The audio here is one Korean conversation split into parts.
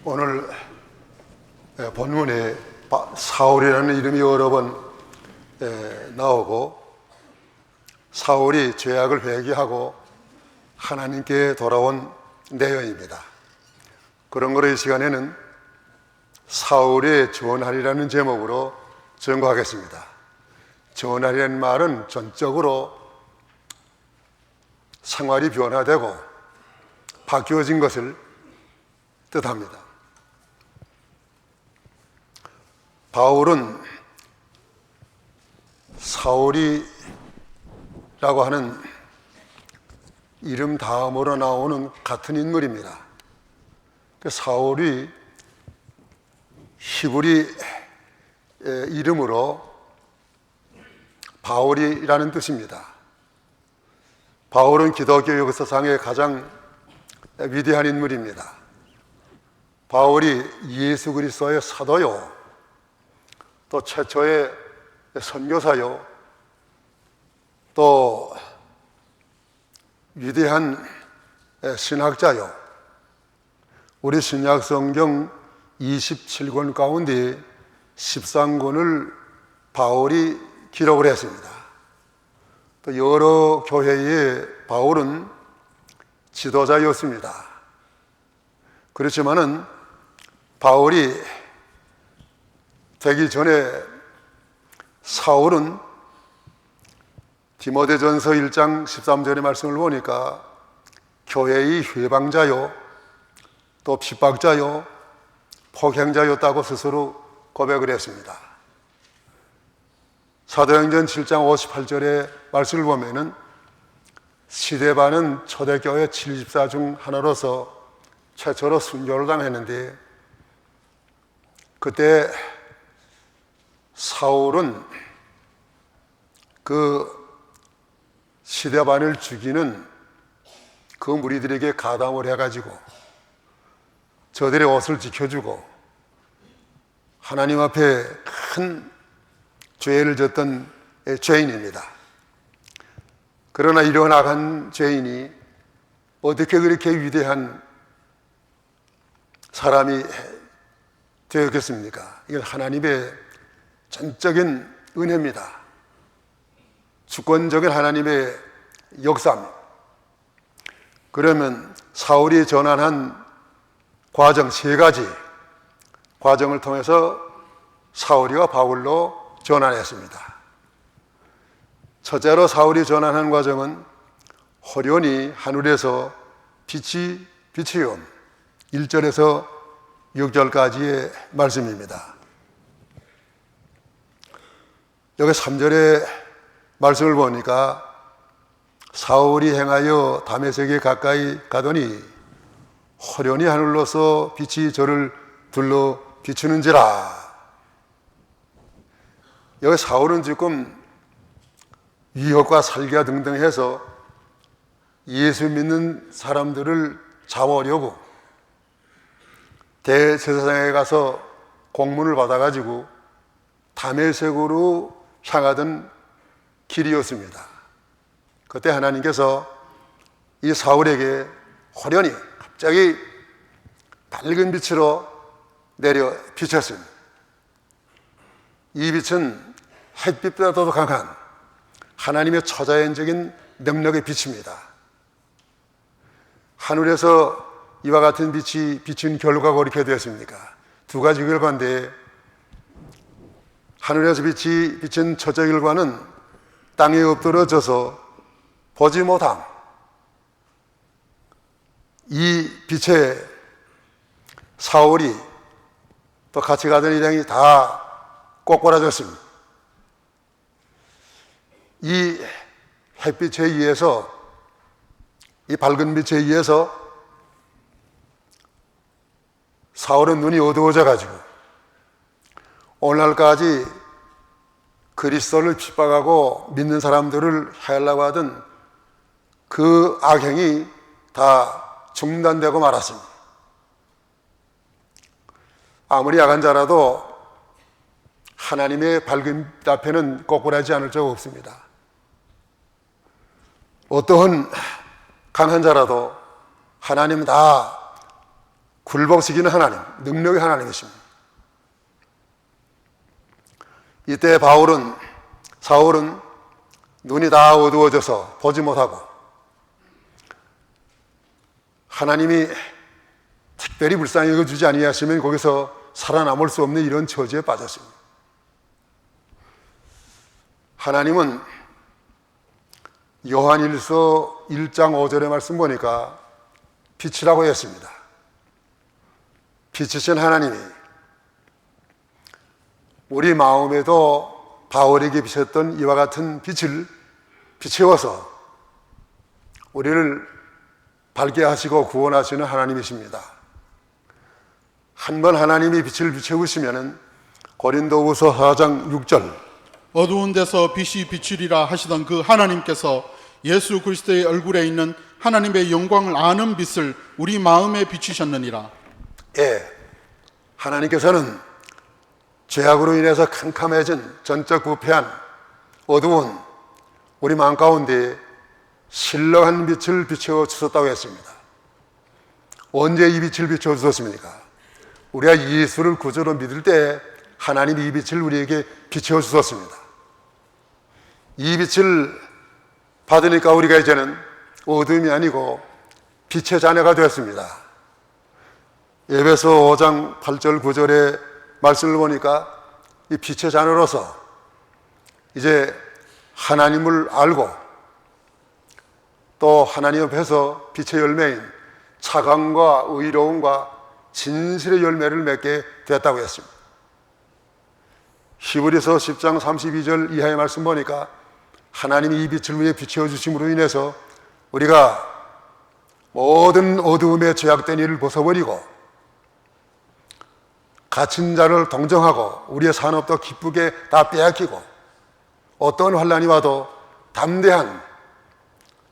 오늘 본문에 사울이라는 이름이 여러 번 나오고, 사울이 죄악을 회개하고 하나님께 돌아온 내용입니다. 그런 거를 이 시간에는 사울의 전환이라는 제목으로 전거하겠습니다. 전환이라는 말은 전적으로 생활이 변화되고 바뀌어진 것을 뜻합니다. 바울은 사울이라고 하는 이름 다음으로 나오는 같은 인물입니다. 사울이 히브리 이름으로 바울이라는 뜻입니다. 바울은 기독교 역사상의 가장 위대한 인물입니다. 바울이 예수 그리스도의 사도요, 또 최초의 선교사요, 또 위대한 신학자요. 우리 신약 성경 27권 가운데 13권을 바울이 기록을 했습니다. 또 여러 교회의 바울은 지도자였습니다. 그렇지만은 바울이 되기 전에 사울은 디모데전서 1장 13절의 말씀을 보니까 교회의 회방자요, 또 핍박자요, 폭행자였다고 스스로 고백을 했습니다. 사도행전 7장 58절의 말씀을 보면은 스데반은 초대교회 70사 중 하나로서 최초로 순교를 당했는데, 그때 사울은 그 스데반을 죽이는 그 무리들에게 가담을 해가지고 저들의 옷을 지켜주고 하나님 앞에 큰 죄를 졌던 죄인입니다. 그러나 이런 악한 죄인이 어떻게 그렇게 위대한 사람이 되었겠습니까? 이건 하나님의 전적인 은혜입니다. 주권적인 하나님의 역사입니다. 그러면 사울이 전환한 과정, 세 가지 과정을 통해서 사울이가 바울로 전환했습니다. 첫째로 사울이 전환한 과정은 호련히 하늘에서 빛이 비치온 1절에서 6절까지의 말씀입니다. 여기 3절의 말씀을 보니까 사울이 행하여 다메섹에 가까이 가더니 호련히 하늘로서 빛이 저를 둘러 비추는지라. 여기 사울은 지금 위협과 살기와 등등 해서 예수 믿는 사람들을 잡으려고 대제사장에 가서 공문을 받아가지고 다메섹으로 향하던 길이었습니다. 그때 하나님께서 이 사울에게 호련히 갑자기 밝은 빛으로 내려 비쳤습니다. 이 빛은 햇빛보다도 강한 하나님의 초자연적인 능력의 빛입니다. 하늘에서 이와 같은 빛이 비친 결과가 어떻게 되었습니까? 두 가지 결과인데, 하늘에서 빛이 비친 첫째 결과는 땅에 엎드러져서 보지 못함. 이 빛에 사울이 또 같이 가던 일행이 다 꼬꾸라졌습니다. 이 햇빛에 의해서, 이 밝은 빛에 의해서 사울은 눈이 어두워져 가지고 오늘날까지 그리스도를 핍박하고 믿는 사람들을 해하려고 하던 그 악행이 다 중단되고 말았습니다. 아무리 야간 자라도 하나님의 밝은 빛 앞에는 꼬꾸라지 않을 적 없습니다. 어떠한 강한 자라도 하나님은 다 굴복시키는 하나님, 능력의 하나님이십니다. 이때 사울은 눈이 다 어두워져서 보지 못하고 하나님이 특별히 불쌍히 여겨주지 아니하시면 거기서 살아남을 수 없는 이런 처지에 빠졌습니다. 하나님은 요한일서 1장 5절의 말씀 보니까 빛이라고 했습니다. 빛이신 하나님이 우리 마음에도 바울에게 비쳤던 이와 같은 빛을 비추어서 우리를 밝게 하시고 구원하시는 하나님이십니다. 한번 하나님이 빛을 비추시면 고린도후서 4장 6절 어두운 데서 빛이 비추리라 하시던 그 하나님께서 예수 그리스도의 얼굴에 있는 하나님의 영광을 아는 빛을 우리 마음에 비추셨느니라. 예, 하나님께서는 죄악으로 인해서 캄캄해진 전적 부패한 어두운 우리 마음 가운데 신령한 빛을 비추어 주셨다고 했습니다. 언제 이 빛을 비추어 주셨습니까? 우리가 예수를 구주로 믿을 때 하나님이 이 빛을 우리에게 비추어 주셨습니다. 이 빛을 받으니까 우리가 이제는 어둠이 아니고 빛의 자녀가 되었습니다. 에베소 5장 8절 9절의 말씀을 보니까 이 빛의 자녀로서 이제 하나님을 알고 또 하나님 앞에서 빛의 열매인 차감과 의로움과 진실의 열매를 맺게 되었다고 했습니다. 히브리서 10장 32절 이하의 말씀 보니까 하나님이 이 빛을 위해 비추어 주심으로 인해서 우리가 모든 어두움에 죄악된 일을 벗어버리고 갇힌 자를 동정하고 우리의 산업도 기쁘게 다 빼앗기고 어떤 환난이 와도 담대한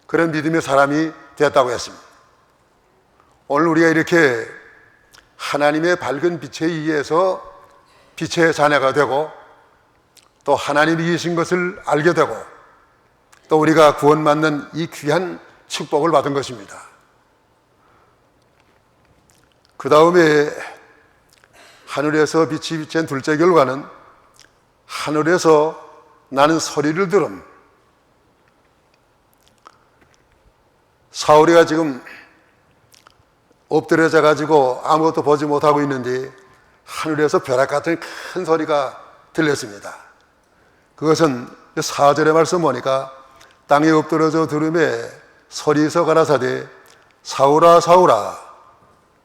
그런 믿음의 사람이 되었다고 했습니다. 오늘 우리가 이렇게 하나님의 밝은 빛에 의해서 빛의 자녀가 되고 또 하나님이 계신 것을 알게 되고 또 우리가 구원받는 이 귀한 축복을 받은 것입니다. 그 다음에 하늘에서 빛이 비친 둘째 결과는 하늘에서 나는 소리를 들음. 사울이가 지금 엎드려져 가지고 아무것도 보지 못하고 있는데 하늘에서 벼락 같은 큰 소리가 들렸습니다. 그것은 4절의 말씀 보니까 땅에 엎드려져 들음에 소리에서 가라사대 사울아 사울아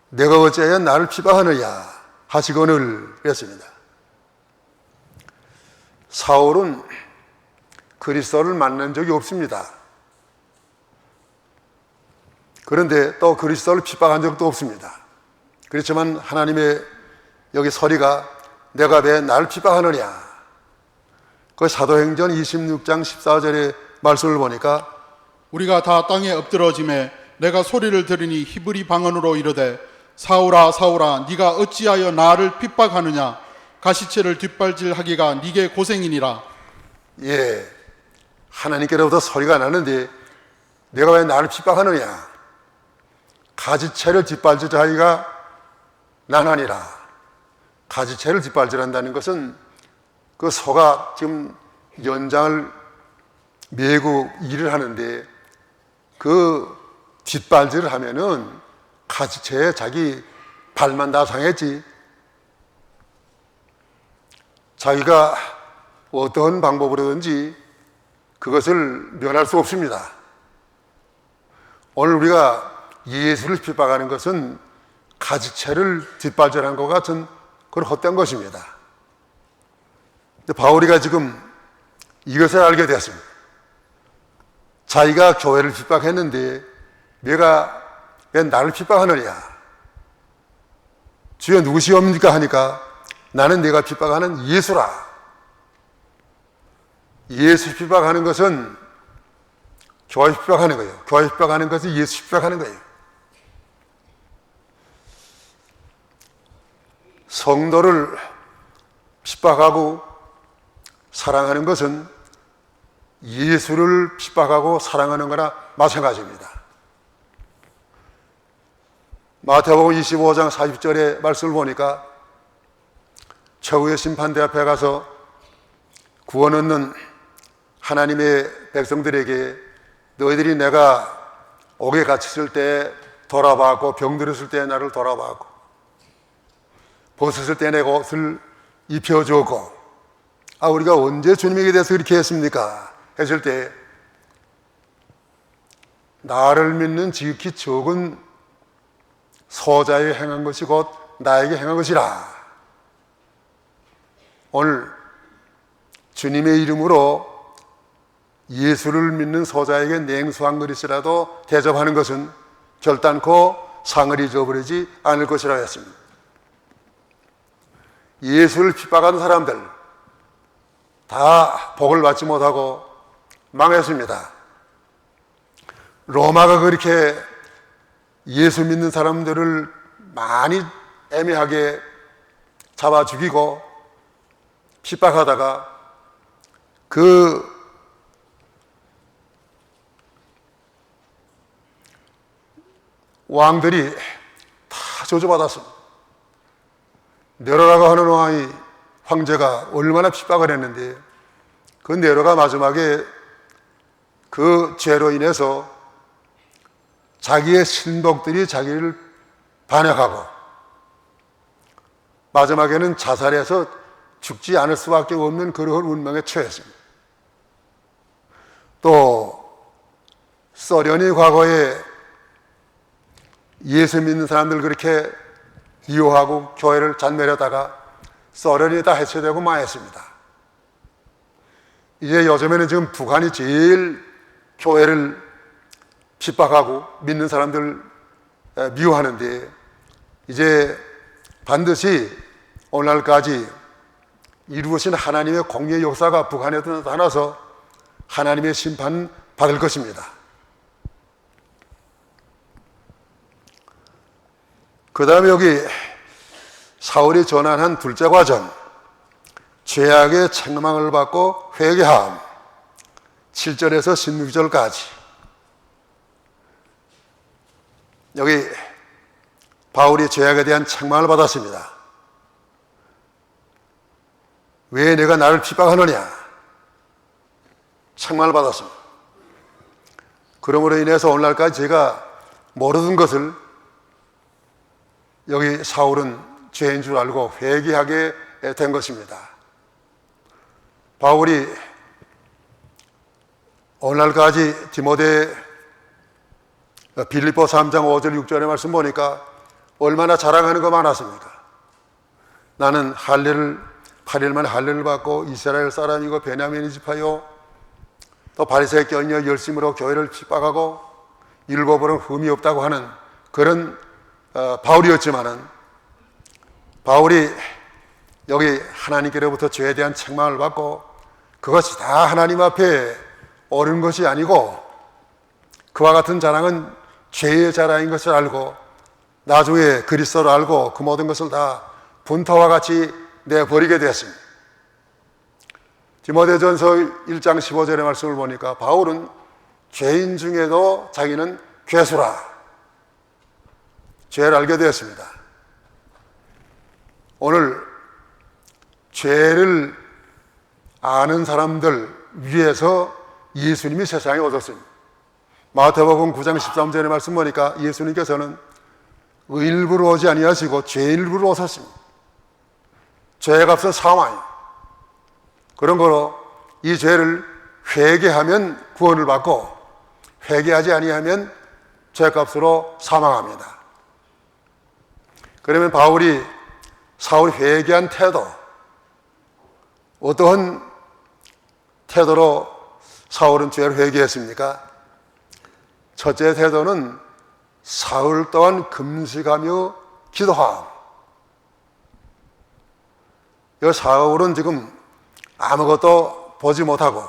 내가 어찌하여 나를 비방하느냐 하시거늘 그랬습니다. 사울은 그리스도를 만난 적이 없습니다. 그런데 또 그리스도를 핍박한 적도 없습니다. 그렇지만 하나님의 여기 소리가 내가 왜 나를 핍박하느냐. 그 사도행전 26장 14절의 말씀을 보니까 우리가 다 땅에 엎드러짐에 내가 소리를 들으니 히브리 방언으로 이르되 사울아 사울아 네가 어찌하여 나를 핍박하느냐 가시체를 뒷발질하기가 네게 고생이니라. 예, 하나님께로부터 소리가 나는데 내가 왜 나를 핍박하느냐 가지채를 뒷발질하기가 난하니라. 가지채를 뒷발질한다는 것은 그 소가 지금 연장을 메고 일을 하는데 그 뒷발질을 하면은 가지채에 자기 발만 다 상했지 자기가 어떤 방법으로든지 그것을 면할 수 없습니다. 오늘 우리가 예수를 핍박하는 것은 가지채를 뒷발질한 것 같은 그런 헛된 것입니다. 바울이가 지금 이것을 알게 되었습니다. 자기가 교회를 핍박했는데 내가 왜 나를 핍박하느냐 주여 누구시옵니까 하니까 나는 내가 핍박하는 예수라. 예수 핍박하는 것은 교회 핍박하는 거예요. 교회 핍박하는 것은 예수 핍박하는 거예요. 성도를 핍박하고 사랑하는 것은 예수를 핍박하고 사랑하는 거나 마찬가지입니다. 마태복음 25장 40절의 말씀을 보니까 최후의 심판대 앞에 가서 구원 얻는 하나님의 백성들에게 너희들이 내가 옥에 갇혔을 때 돌아봤고 병들었을 때 나를 돌아봤고 벗었을 때 내가 옷을 입혀주었고 우리가 언제 주님에게 대해서 그렇게 했습니까? 했을 때 나를 믿는 지극히 적은 소자에 행한 것이 곧 나에게 행한 것이라. 오늘 주님의 이름으로 예수를 믿는 소자에게 냉수한 그릇이라도 대접하는 것은 결단코 상을 잊어버리지 않을 것이라고 했습니다. 예수를 핍박하는 사람들 다 복을 받지 못하고 망했습니다. 로마가 그렇게 예수 믿는 사람들을 많이 애매하게 잡아 죽이고 핍박하다가 그 왕들이 다 저주받았습니다. 네로라고 하는 황제가 얼마나 핍박을 했는데 그 네로가 마지막에 그 죄로 인해서 자기의 신복들이 자기를 반역하고 마지막에는 자살해서 죽지 않을 수밖에 없는 그런 운명에 처했습니다. 또 소련이 과거에 예수 믿는 사람들 그렇게 미워하고 교회를 잔멸하다가 소련이 다 해체되고 망했습니다. 이제 요즘에는 지금 북한이 제일 교회를 핍박하고 믿는 사람들 미워하는데 이제 반드시 오늘날까지 이루어진 하나님의 공의의 역사가 북한에도 나타나서 하나님의 심판 받을 것입니다. 그 다음에 여기 사울이 전환한 둘째 과정, 죄악의 책망을 받고 회개함, 7절에서 16절까지. 여기 바울이 죄악에 대한 책망을 받았습니다. 왜 내가 나를 핍박하느냐? 책망을 받았습니다. 그러므로 인해서 오늘날까지 제가 모르던 것을 여기 사울은 죄인 줄 알고 회개하게 된 것입니다. 바울이 오늘날까지 디모데 빌립보 3장 5절 6절의 말씀 보니까 얼마나 자랑하는 거 많았습니까? 나는 8일만 할례를 받고 이스라엘 사람이고 베냐민의 지파요 또 바리새의 껴녀 열심으로 교회를 핍박하고 율법으로는 흠이 없다고 하는 그런 바울이었지만은 바울이 여기 하나님께로부터 죄에 대한 책망을 받고 그것이 다 하나님 앞에 옳은 것이 아니고 그와 같은 자랑은 죄의 자랑인 것을 알고 나중에 그리스도를 알고 그 모든 것을 다 분토와 같이 내버리게 되었습니다. 디모데전서 1장 15절의 말씀을 보니까 바울은 죄인 중에도 자기는 괴수라 죄를 알게 되었습니다. 오늘 죄를 아는 사람들 위해서 예수님이 세상에 오셨습니다. 마태복음 9장 13절의 말씀 보니까 예수님께서는 의인으로 오지 아니하시고 죄인으로 오셨습니다. 죄의 값은 사망이에요. 그런 거로 이 죄를 회개하면 구원을 받고 회개하지 아니하면 죄값으로 사망합니다. 그러면 사울이 회개한 태도, 어떠한 태도로 사울은 죄를 회개했습니까? 첫째 태도는 사울 또한 금식하며 기도함. 이 사울은 지금 아무것도 보지 못하고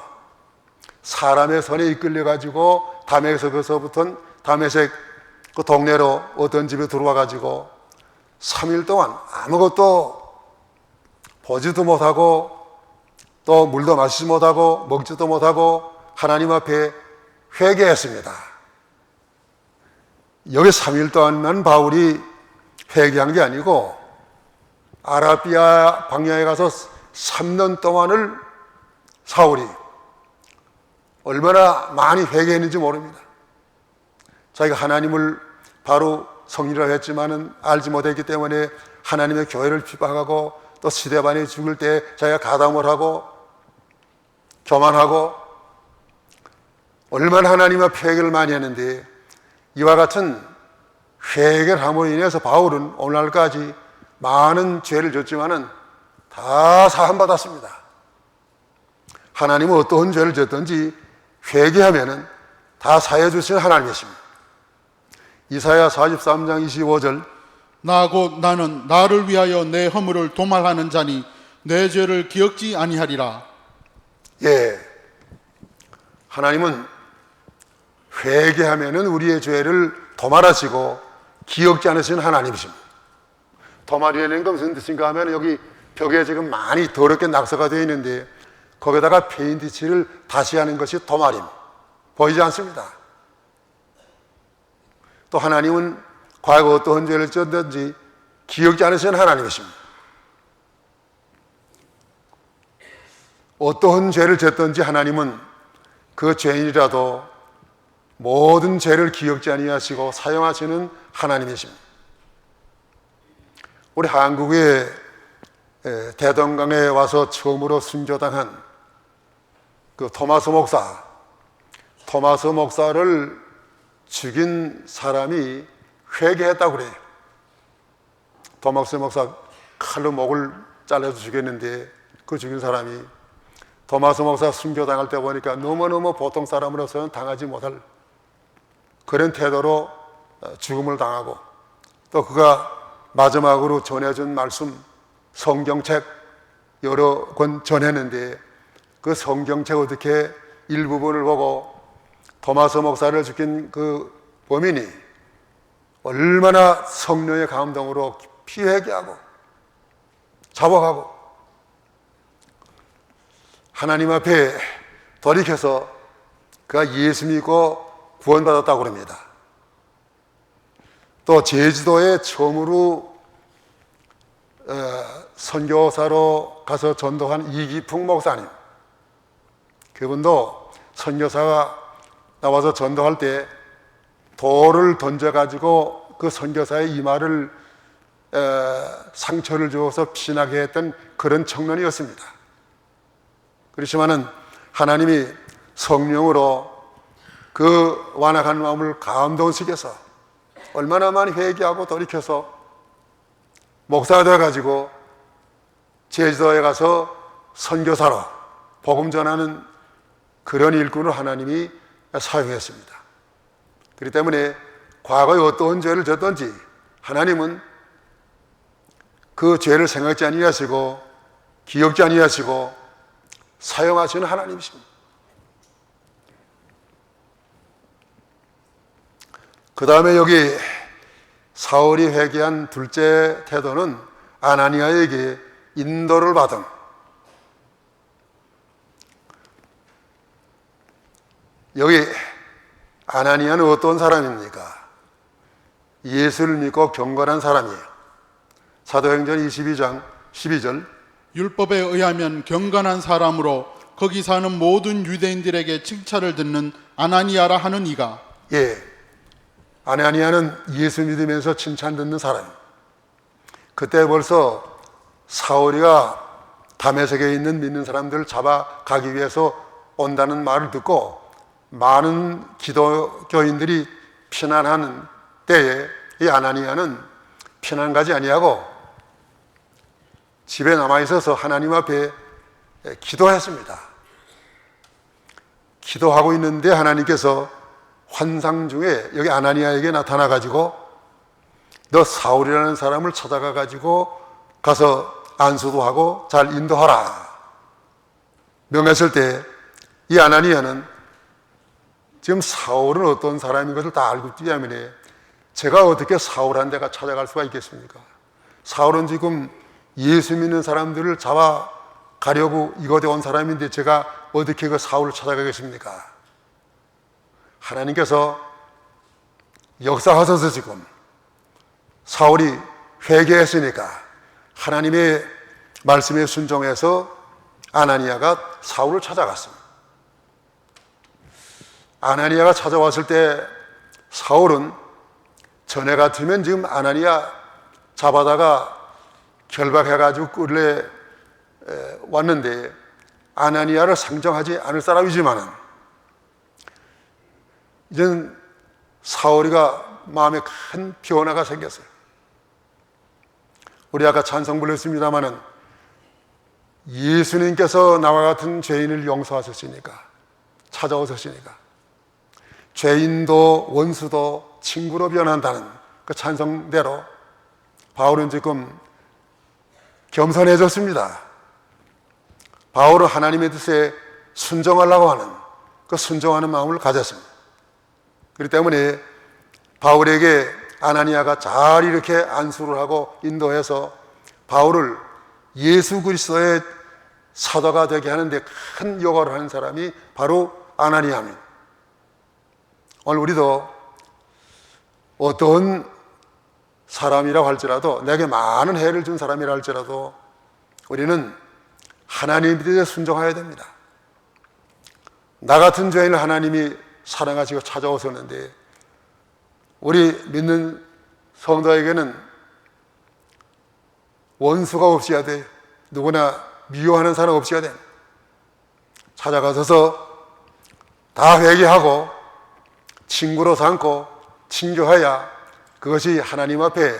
사람의 손에 이끌려가지고 다메섹 그 동네로 어떤 집에 들어와가지고 3일 동안 아무것도 보지도 못하고 또 물도 마시지 못하고 먹지도 못하고 하나님 앞에 회개했습니다. 여기 3일 동안만 바울이 회개한 게 아니고 아라비아 광야에 가서 3년 동안을 사울이 얼마나 많이 회개했는지 모릅니다. 자기가 하나님을 바로 성리라고 했지만은 알지 못했기 때문에 하나님의 교회를 핍박하고 또 스데반이 죽을 때 자기가 가담을 하고 교만하고 얼마나 하나님 앞에 회개를 많이 했는데, 이와 같은 회개를 함으로 인해서 바울은 오늘날까지 많은 죄를 졌지만은 다 사함받았습니다. 하나님은 어떤 죄를 졌든지 회개하면은 다 사해 주시는 하나님이십니다. 이사야 43장 25절, 나 곧 나는 나를 위하여 내 허물을 도말하는 자니 내 죄를 기억지 아니하리라. 예, 하나님은 회개하면은 우리의 죄를 도말하시고 기억지 않으시는 하나님이십니다. 도말이라는 건 무슨 뜻인가 하면 여기 벽에 지금 많이 더럽게 낙서가 되어 있는데 거기다가 페인트 칠을 다시 하는 것이 도말입니다. 보이지 않습니다. 또 하나님은 과거 어떠한 죄를 졌든지 기억지 않으시는 하나님이십니다. 어떠한 죄를 졌든지 하나님은 그 죄인이라도 모든 죄를 기억지 아니하시고 사용하시는 하나님이십니다. 우리 한국의 대동강에 와서 처음으로 순교당한 그 토마스 목사를 죽인 사람이 회개했다고 그래요. 토마스 목사 칼로 목을 잘라서 죽였는데 그 죽인 사람이 토마스 목사 순교당할 때 보니까 너무너무 보통 사람으로서는 당하지 못할 그런 태도로 죽음을 당하고, 또 그가 마지막으로 전해준 말씀, 성경책 여러 권 전했는데 그 성경책 어떻게 일부분을 보고 토마스 목사를 죽인 그 범인이 얼마나 성령의 감동으로 깊이 회개하고 자복하고 하나님 앞에 돌이켜서 그가 예수 믿고 구원받았다고 합니다. 또 제주도에 처음으로 선교사로 가서 전도한 이기풍 목사님, 그분도 선교사가 나와서 전도할 때 돌을 던져가지고 그 선교사의 이마를 상처를 주어서 피나게 했던 그런 청년이었습니다. 그렇지만은 하나님이 성령으로 그 완악한 마음을 감동시켜서 얼마나 많이 회개하고 돌이켜서 목사가 되어가지고 제주도에 가서 선교사로 복음 전하는 그런 일꾼을 하나님이 사용했습니다. 그렇기 때문에 과거에 어떠한 죄를 졌든지 하나님은 그 죄를 생각지 아니하시고 기억지 아니하시고 사용하시는 하나님이십니다. 그 다음에 여기 사울이 회개한 둘째 태도는 아나니아에게 인도를 받은, 여기 아나니아는 어떤 사람입니까? 예수를 믿고 경건한 사람이에요. 사도행전 22장 12절, 율법에 의하면 경건한 사람으로 거기 사는 모든 유대인들에게 칭찬을 듣는 아나니아라 하는 이가, 예, 아나니아는 예수 믿으면서 칭찬 듣는 사람. 그때 벌써 사울이가 다메섹에 있는 믿는 사람들을 잡아가기 위해서 온다는 말을 듣고 많은 기독교인들이 피난하는 때에 이 아나니아는 피난 가지 아니하고 집에 남아있어서 하나님 앞에 기도했습니다. 기도하고 있는데 하나님께서 환상 중에 여기 아나니아에게 나타나가지고 너 사울이라는 사람을 찾아가가지고 가서 안수도 하고 잘 인도하라 명했을 때 이 아나니아는 지금 사울은 어떤 사람인 것을 다 알고 있기 때문에 제가 어떻게 사울한 데가 찾아갈 수가 있겠습니까? 사울은 지금 예수 믿는 사람들을 잡아가려고 이곳에 온 사람인데 제가 어떻게 그 사울을 찾아가겠습니까? 하나님께서 역사하셔서 지금 사울이 회개했으니까 하나님의 말씀에 순종해서 아나니아가 사울을 찾아갔습니다. 아나니아가 찾아왔을 때 사울은 전에 같으면 지금 아나니아 잡아다가 결박해가지고 끌래 왔는데 아나니아를 상정하지 않을 사람이지만은 이젠 사울이가 마음에 큰 변화가 생겼어요. 우리 아까 찬송 불렀습니다마는 예수님께서 나와 같은 죄인을 용서하셨으니까, 찾아오셨으니까 죄인도 원수도 친구로 변한다는 그 찬송대로 바울은 지금 겸손해졌습니다. 바울은 하나님의 뜻에 순종하려고 하는 그 순종하는 마음을 가졌습니다. 그렇기 때문에 바울에게 아나니아가 잘 이렇게 안수를 하고 인도해서 바울을 예수 그리스도의 사도가 되게 하는데 큰 역할을 하는 사람이 바로 아나니아입니다. 오늘 우리도 어떤 사람이라고 할지라도, 내게 많은 해를 준 사람이라 할지라도 우리는 하나님의 뜻에 순종해야 됩니다. 나 같은 죄인을 하나님이 사랑하시고 찾아오셨는데 우리 믿는 성도에게는 원수가 없어야 돼요. 누구나 미워하는 사람 없어야 돼요. 찾아가셔서 다 회개하고 친구로 삼고 친교해야 그것이 하나님 앞에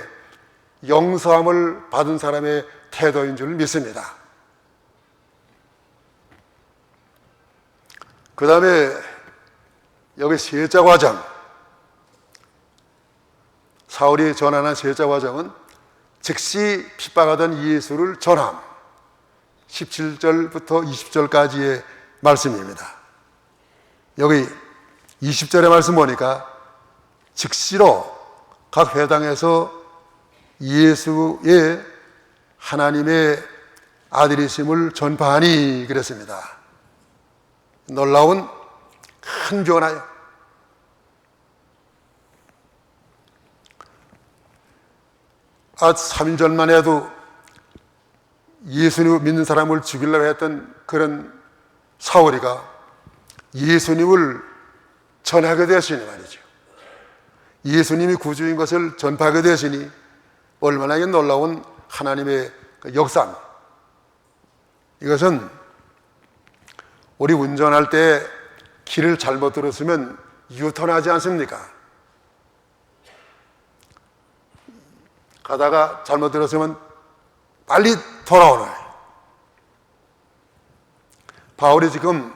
용서함을 받은 사람의 태도인 줄 믿습니다. 그 다음에 여기 세자 과정, 사울이 전하는 세자 과정은 즉시 핍박하던 예수를 전함, 17절부터 20절까지의 말씀입니다. 여기 20절의 말씀 보니까 즉시로 각 회당에서 예수의 하나님의 아들이심을 전파하니 그랬습니다. 놀라운 큰 변화요. 아, 3절만 해도 예수님을 믿는 사람을 죽이려고 했던 그런 사울이가 예수님을 전하게 되었으니 말이죠. 예수님이 구주인 것을 전파하게 되었으니 얼마나 놀라운 하나님의 역사입니다. 이것은 우리 운전할 때 길을 잘못 들었으면 유턴하지 않습니까? 가다가 잘못 들었으면 빨리 돌아오는 거예요. 바울이 지금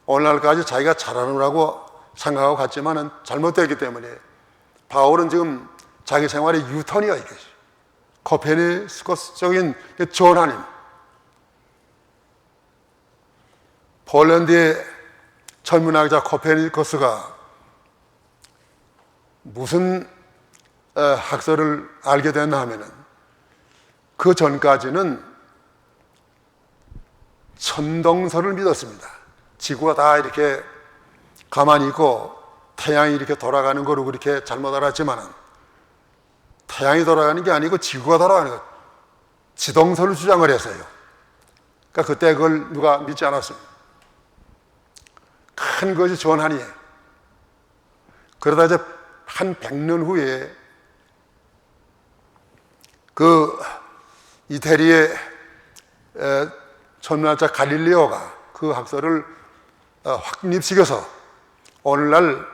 오늘날까지 자기가 잘하느라고 생각하고 갔지만은 잘못됐기 때문에 바울은 지금 자기 생활의 유턴이야, 이것이. 코페르니쿠스적인 전환임. 폴란드의 천문학자 코페르니쿠스가 무슨 학설을 알게 됐나 하면은 그 전까지는 천동설을 믿었습니다. 지구가 다 이렇게 가만히 있고 태양이 이렇게 돌아가는 거로 그렇게 잘못 알았지만은 태양이 돌아가는 게 아니고 지구가 돌아가는 것, 지동설을 주장을 했어요. 그러니까 그때 그걸 누가 믿지 않았습니다. 큰 것이 전환이에요. 그러다 이제 한 100년 후에 그 이태리의 천문학자 갈릴레오가 그 학설을 확립시켜서 오늘날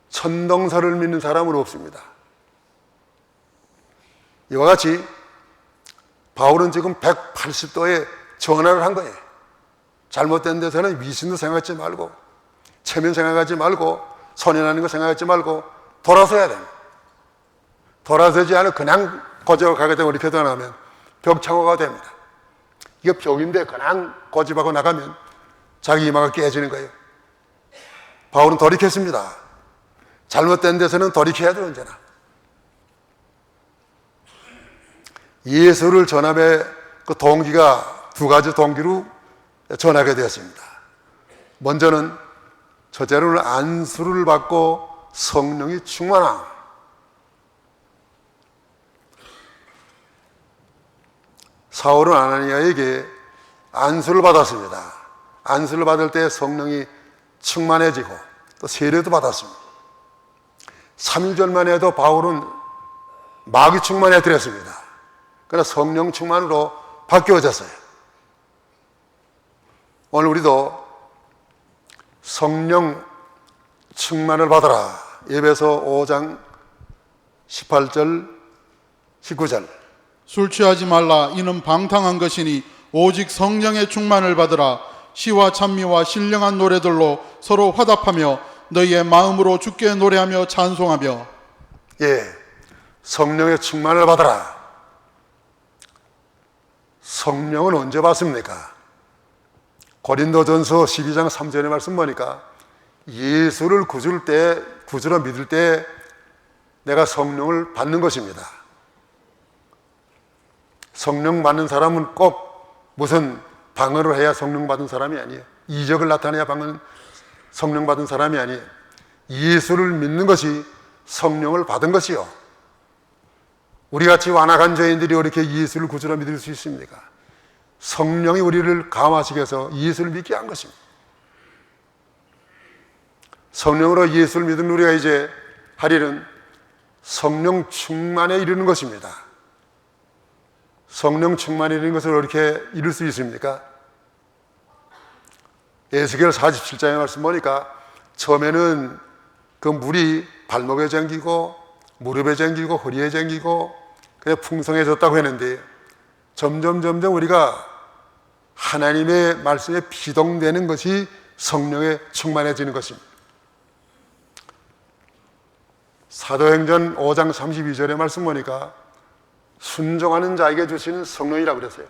천동설을 믿는 사람은 없습니다. 이와 같이 바울은 지금 180도의 전환을 한 거예요. 잘못된 데서는 미신도 생각하지 말고 체면 생각하지 말고 선행하는 거 생각하지 말고 돌아서야 됩니다. 돌아서지 않으면 그냥 고집하게 되면 이렇게 나면 벽창호가 됩니다. 이게 벽인데 그냥 고집하고 나가면 자기 이마가 깨지는 거예요. 바울은 돌이켰습니다. 잘못된 데서는 돌이켜야 돼요, 언제나. 예수를 전함의 그 동기가 두 가지 동기로 전하게 되었습니다. 먼저는 첫째로는 안수를 받고 성령이 충만함. 사울은 아나니아에게 안수를 받았습니다. 안수를 받을 때 성령이 충만해지고 또 세례도 받았습니다. 3일절만 해도 바울은 마귀 충만해 드렸습니다. 그러나 성령 충만으로 바뀌어졌어요. 오늘 우리도 성령 충만을 받아라. 에베소 5장 18절 19절. 술 취하지 말라. 이는 방탕한 것이니 오직 성령의 충만을 받으라. 시와 찬미와 신령한 노래들로 서로 화답하며 너희의 마음으로 주께 노래하며 찬송하며. 예, 성령의 충만을 받아라. 성령은 언제 받습니까? 고린도전서 12장 3절의 말씀 보니까 예수를 구주로 믿을 때 내가 성령을 받는 것입니다. 성령 받는 사람은 꼭 무슨 방언을 해야 성령 받은 사람이 아니에요. 이적을 나타내야 성령 받은 사람이 아니에요. 예수를 믿는 것이 성령을 받은 것이요. 우리같이 완악한 죄인들이 어떻게 예수를 구주로 믿을 수 있습니까? 성령이 우리를 감화시켜 서 예수를 믿게 한 것입니다. 성령으로 예수를 믿은 우리가 이제 할 일은 성령 충만에 이르는 것입니다. 성령 충만에 이르는 것을 어떻게 이룰 수 있습니까? 에스겔 47장의 말씀 보니까 처음에는 그 물이 발목에 잠기고 무릎에 잠기고 허리에 잠기고 그냥 풍성해졌다고 했는데 점점 우리가 하나님의 말씀에 비동되는 것이 성령에 충만해지는 것입니다. 사도행전 5장 32절의 말씀 보니까 순종하는 자에게 주시는 성령이라고 그랬어요.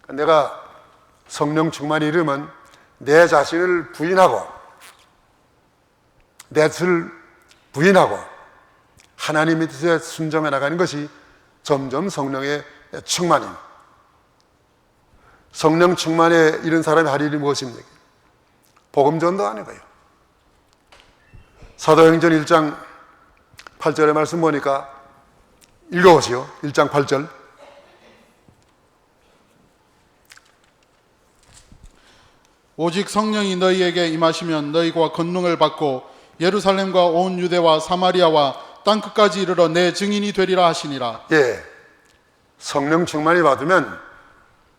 내가 성령 충만이 이르면 내 자신을 부인하고 내 뜻을 부인하고 하나님의 뜻에 순종해 나가는 것이 점점 성령의 충만입니다. 성령 충만에 이른 사람이 할 일이 무엇입니까? 복음 전도하는 거예요. 사도행전 1장 8절의 말씀 보니까 읽어보시오. 1장 8절. 오직 성령이 너희에게 임하시면 너희가 권능을 받고 예루살렘과 온 유대와 사마리아와 땅끝까지 이르러 내 증인이 되리라 하시니라. 예, 성령 충만이 받으면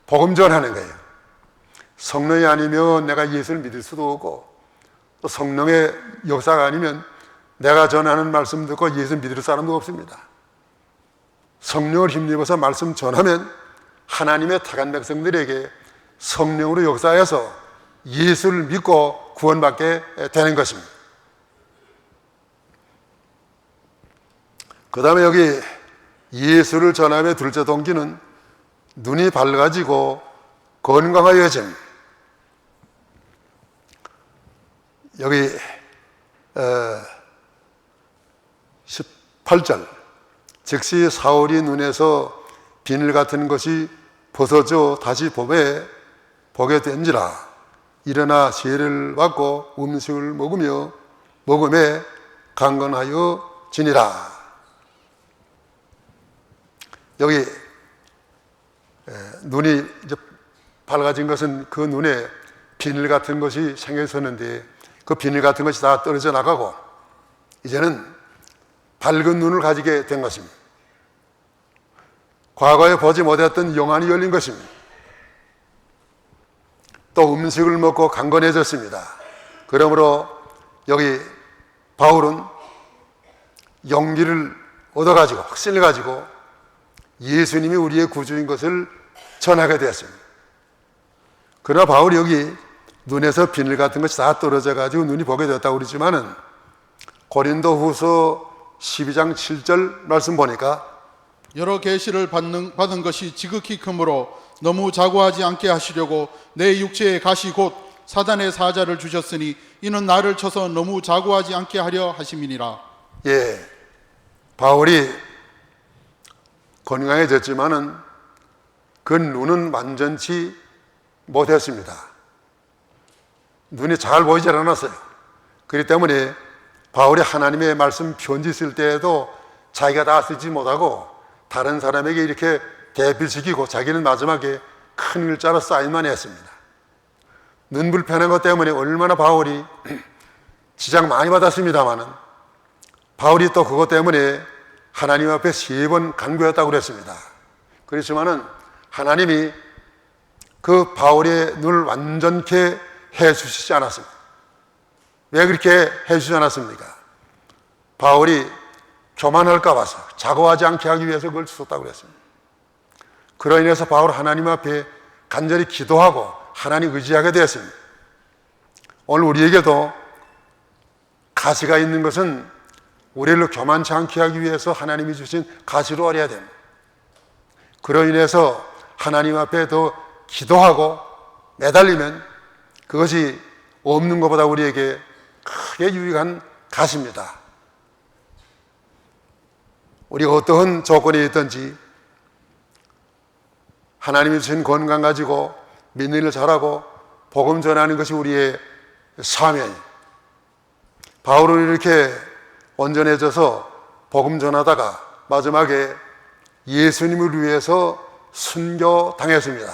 복음 전하는 거예요. 성령이 아니면 내가 예수를 믿을 수도 없고 또 성령의 역사가 아니면 내가 전하는 말씀 듣고 예수 믿을 사람도 없습니다. 성령을 힘입어서 말씀 전하면 하나님의 택한 백성들에게 성령으로 역사해서 예수를 믿고 구원받게 되는 것입니다. 그 다음에 여기 예수를 전함의 둘째 동기는 눈이 밝아지고 건강하여짐. 여기 18절. 즉시 사울이 눈에서 비늘 같은 것이 벗어져 다시 보게 된지라. 일어나 세례를 받고 음식을 먹음에 강건하여 지니라. 여기 눈이 이제 밝아진 것은 그 눈에 비늘 같은 것이 생겨 있었는데 그 비늘 같은 것이 다 떨어져 나가고 이제는 밝은 눈을 가지게 된 것입니다. 과거에 보지 못했던 영안이 열린 것입니다. 또 음식을 먹고 강건해졌습니다. 그러므로 여기 바울은 용기를 얻어가지고 확신을 가지고 예수님이 우리의 구주인 것을 전하게 되었습니다. 그러나 바울이 여기 눈에서 비늘 같은 것이 다 떨어져 가지고 눈이 보게 되었다고 그러지만은 고린도후서 12장 7절 말씀 보니까 여러 계시를 받은 것이 지극히 크므로 너무 자고하지 않게 하시려고 내 육체의 가시 곧 사단의 사자를 주셨으니 이는 나를 쳐서 너무 자고하지 않게 하려 하심이니라. 예, 바울이 건강해졌지만은 그 눈은 완전치 못했습니다. 눈이 잘 보이질 않았어요. 그렇기 때문에 바울이 하나님의 말씀 편지 쓸 때에도 자기가 다 쓰지 못하고 다른 사람에게 이렇게 대필시키고 자기는 마지막에 큰 글자로 사인만 했습니다. 눈 불편한 것 때문에 얼마나 바울이 지장 많이 받았습니다마는 바울이 또 그것 때문에 하나님 앞에 3번 간구했다고 그랬습니다. 그렇지만은 하나님이 그 바울의 눈을 완전케 해주시지 않았습니다. 왜 그렇게 해주지 않았습니까? 바울이 교만할까 봐서 자고하지 않게 하기 위해서 그걸 주셨다고 그랬습니다. 그로 인해서 바울 하나님 앞에 간절히 기도하고 하나님 의지하게 되었습니다. 오늘 우리에게도 가시가 있는 것은 우리를 교만치 않게 하기 위해서 하나님이 주신 가시로 알아야 됩니다. 그로 인해서 하나님 앞에 더 기도하고 매달리면 그것이 없는 것보다 우리에게 크게 유익한 가시입니다. 우리가 어떠한 조건이 있든지 하나님이 주신 건강 가지고 믿는 일을 잘하고 복음 전하는 것이 우리의 사명입니다. 바울은 이렇게 온전해져서 복음 전하다가 마지막에 예수님을 위해서 순교당했습니다.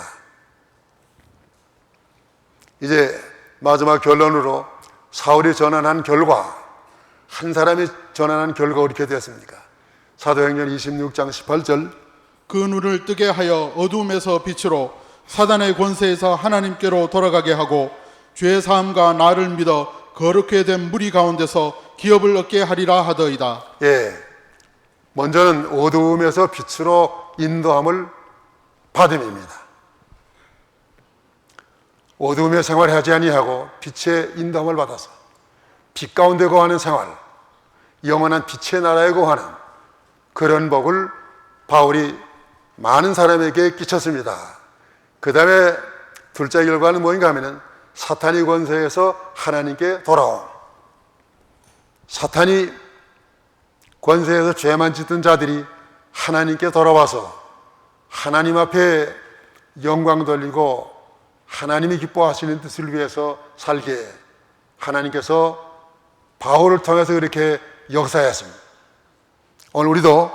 이제 마지막 결론으로 사울이 전환한 결과, 한 사람이 전환한 결과가 어떻게 되었습니까? 사도행전 26장 18절, 그 눈을 뜨게 하여 어두움에서 빛으로 사단의 권세에서 하나님께로 돌아가게 하고 죄 사함과 나를 믿어 거룩게 된 무리 가운데서 기업을 얻게 하리라 하더이다. 예, 먼저는 어두움에서 빛으로 인도함을 받음입니다. 어두움의 생활하지 아니하고 빛의 인도함을 받아서 빛 가운데 거하는 생활, 영원한 빛의 나라에 거하는 그런 복을 바울이 많은 사람에게 끼쳤습니다. 그 다음에 둘째 결과는 뭐인가 하면은 사탄의 권세에서 하나님께 돌아옴. 사탄이 권세에서 죄만 짓던 자들이 하나님께 돌아와서 하나님 앞에 영광 돌리고 하나님이 기뻐하시는 뜻을 위해서 살게 하나님께서 바울을 통해서 그렇게 역사했습니다. 오늘 우리도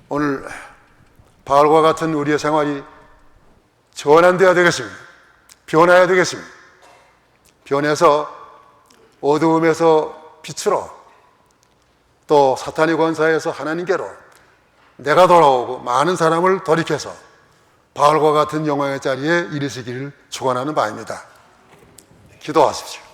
오늘 바울과 같은 우리의 생활이 전환되어야 되겠습니다. 변화해야 되겠습니다. 변해서 어두움에서 빛으로 또 사탄의 권세에서 하나님께로 내가 돌아오고 많은 사람을 돌이켜서 바울과 같은 영광의 자리에 이르시기를 축원하는 바입니다. 기도하십시오.